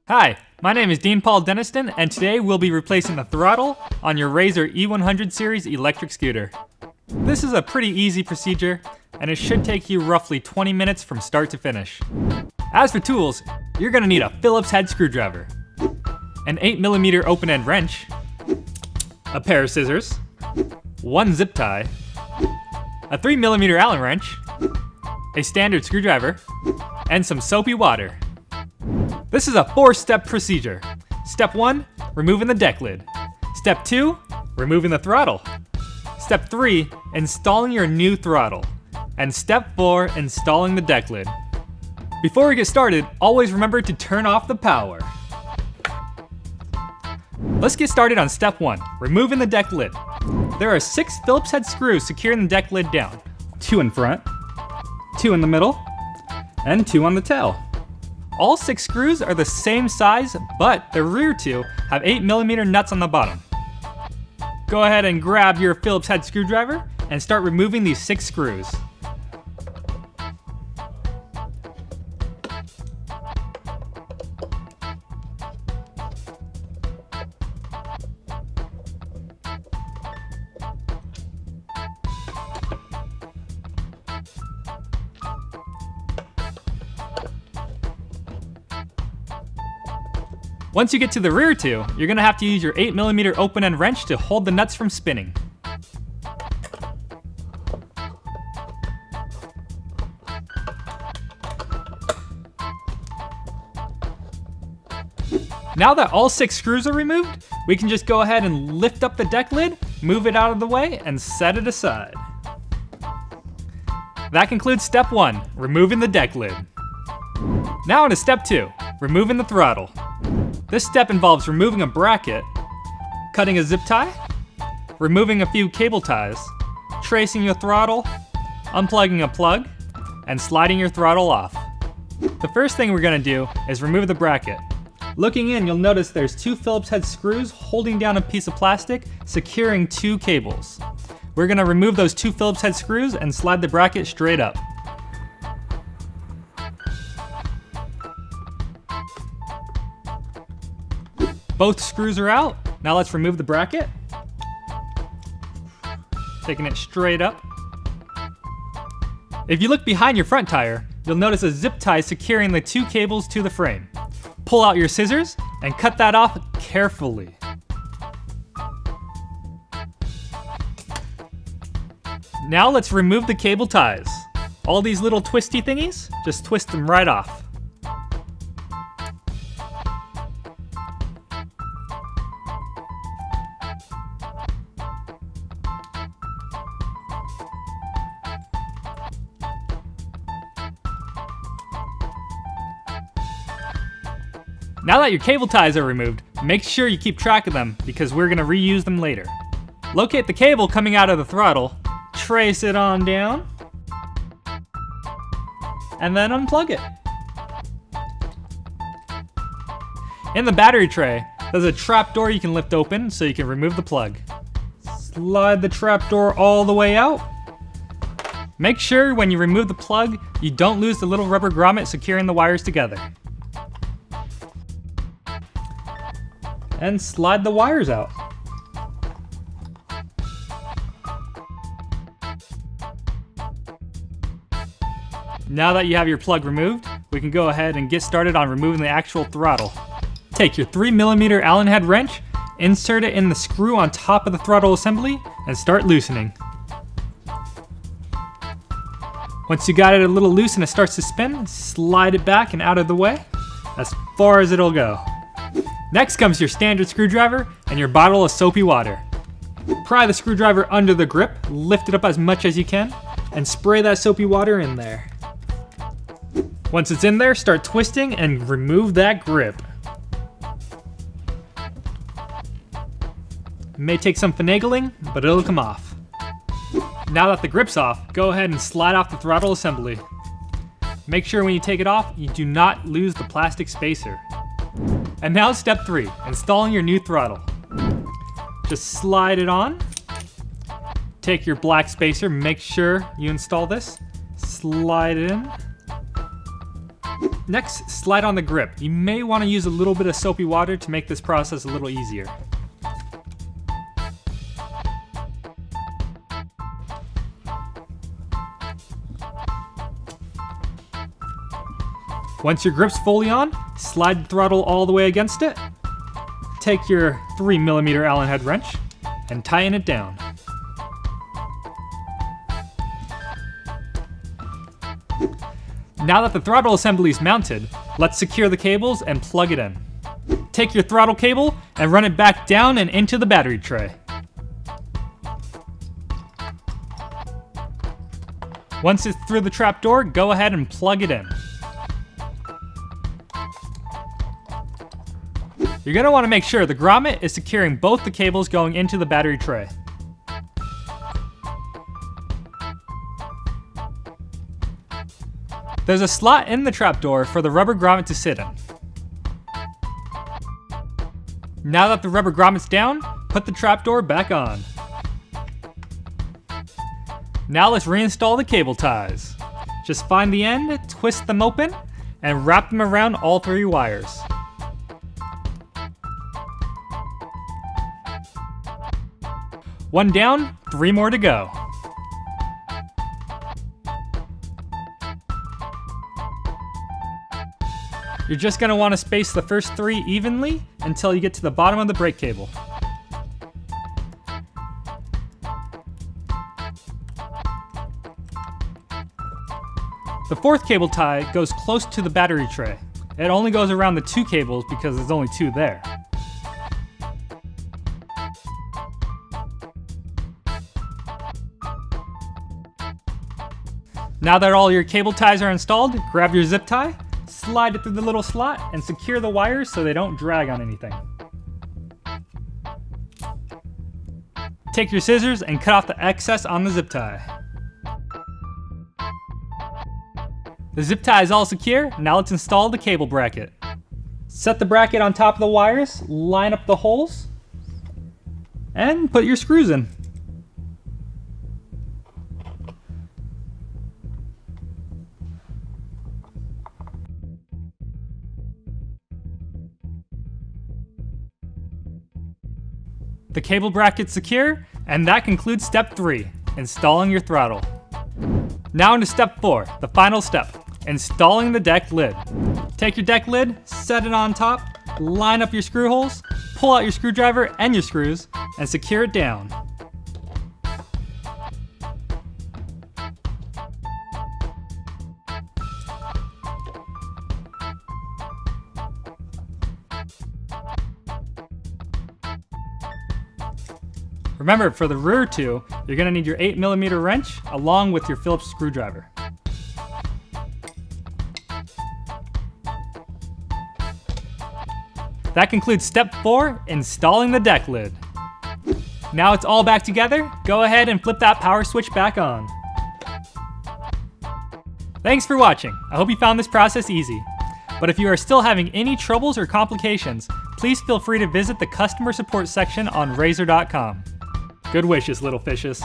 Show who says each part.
Speaker 1: Hi, my name is Dean Paul Deniston, and today we'll be replacing the throttle on your Razor E100 series electric scooter. This is a pretty easy procedure, and it should take you roughly 20 minutes from start to finish. As for tools, you're gonna need a Phillips head screwdriver, an 8mm open-end wrench, a pair of scissors, one zip tie, a 3mm Allen wrench, a standard screwdriver, and some soapy water. This is a 4-step procedure. Step 1, removing the deck lid. Step 2, removing the throttle. Step 3, installing your new throttle. And Step 4, installing the deck lid. Before we get started, always remember to turn off the power. Let's get started on Step 1, removing the deck lid. There are 6 Phillips head screws securing the deck lid down. 2 in front, 2 in the middle, and 2 on the tail. All 6 screws are the same size, but the rear 2 have 8mm nuts on the bottom. Go ahead and grab your Phillips head screwdriver and start removing these 6 screws. Once you get to the rear 2, you're gonna have to use your 8mm open-end wrench to hold the nuts from spinning. Now that all 6 screws are removed, we can just go ahead and lift up the deck lid, move it out of the way, and set it aside. That concludes Step 1, removing the deck lid. Now on to Step 2, removing the throttle. This step involves removing a bracket, cutting a zip tie, removing a few cable ties, tracing your throttle, unplugging a plug, and sliding your throttle off. The first thing we're gonna do is remove the bracket. Looking in, you'll notice there's 2 Phillips head screws holding down a piece of plastic, securing 2 cables. We're gonna remove those 2 Phillips head screws and slide the bracket straight up. Both screws are out. Now let's remove the bracket. Taking it straight up. If you look behind your front tire, you'll notice a zip tie securing the 2 cables to the frame. Pull out your scissors and cut that off carefully. Now let's remove the cable ties. All these little twisty thingies, just twist them right off. Now that your cable ties are removed, make sure you keep track of them because we're gonna reuse them later. Locate the cable coming out of the throttle, trace it on down, and then unplug it. In the battery tray, there's a trap door you can lift open so you can remove the plug. Slide the trap door all the way out. Make sure when you remove the plug, you don't lose the little rubber grommet securing the wires together. And slide the wires out. Now that you have your plug removed, we can go ahead and get started on removing the actual throttle. Take your 3mm Allen head wrench, insert it in the screw on top of the throttle assembly, and start loosening. Once you got it a little loose and it starts to spin, slide it back and out of the way, as far as it'll go. Next comes your standard screwdriver and your bottle of soapy water. Pry the screwdriver under the grip, lift it up as much as you can, and spray that soapy water in there. Once it's in there, start twisting and remove that grip. It may take some finagling, but it'll come off. Now that the grip's off, go ahead and slide off the throttle assembly. Make sure when you take it off, you do not lose the plastic spacer. And now Step 3, installing your new throttle. Just slide it on. Take your black spacer, make sure you install this. Slide it in. Next, slide on the grip. You may want to use a little bit of soapy water to make this process a little easier. Once your grip's fully on, slide the throttle all the way against it. Take your 3mm Allen head wrench and tighten it down. Now that the throttle assembly is mounted, let's secure the cables and plug it in. Take your throttle cable and run it back down and into the battery tray. Once it's through the trapdoor, go ahead and plug it in. You're going to want to make sure the grommet is securing both the cables going into the battery tray. There's a slot in the trapdoor for the rubber grommet to sit in. Now that the rubber grommet's down, put the trapdoor back on. Now let's reinstall the cable ties. Just find the end, twist them open, and wrap them around all 3 wires. One down, 3 more to go. You're just going to want to space the first 3 evenly until you get to the bottom of the brake cable. The 4th cable tie goes close to the battery tray. It only goes around the 2 cables because there's only 2 there. Now that all your cable ties are installed, grab your zip tie, slide it through the little slot, and secure the wires so they don't drag on anything. Take your scissors and cut off the excess on the zip tie. The zip tie is all secure, now let's install the cable bracket. Set the bracket on top of the wires, line up the holes, and put your screws in. The cable bracket's secure, and that concludes step 3, installing your throttle. Now into step 4, the final step, installing the deck lid. Take your deck lid, set it on top, line up your screw holes, pull out your screwdriver and your screws, and secure it down. Remember, for the rear 2, you're going to need your 8mm wrench along with your Phillips screwdriver. That concludes step 4, installing the deck lid. Now it's all back together, go ahead and flip that power switch back on. Thanks for watching. I hope you found this process easy. But if you are still having any troubles or complications, please feel free to visit the customer support section on Razor.com. Good wishes, little fishes.